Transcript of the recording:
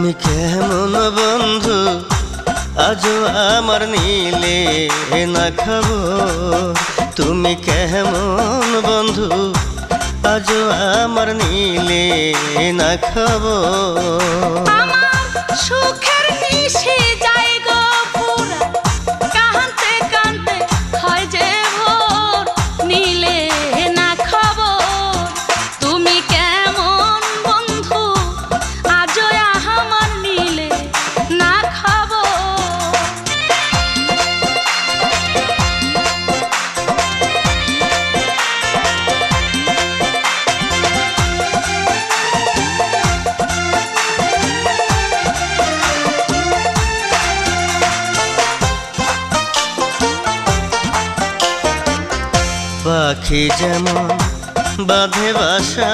তুমি কেমন বন্ধু আজও আমার নিলে না খবর। তুমি কেমন বন্ধু আজও আমার নিলে না খবর। আমার সুখের নিশি যায় গো পুরা, কাঁদতে কাঁদতে হয় যে ভোর, নিলে না খবর। তুমি কেমন বন্ধু আজও আমার নিলে না খবর। পাখি যেমন বাঁধে বাসা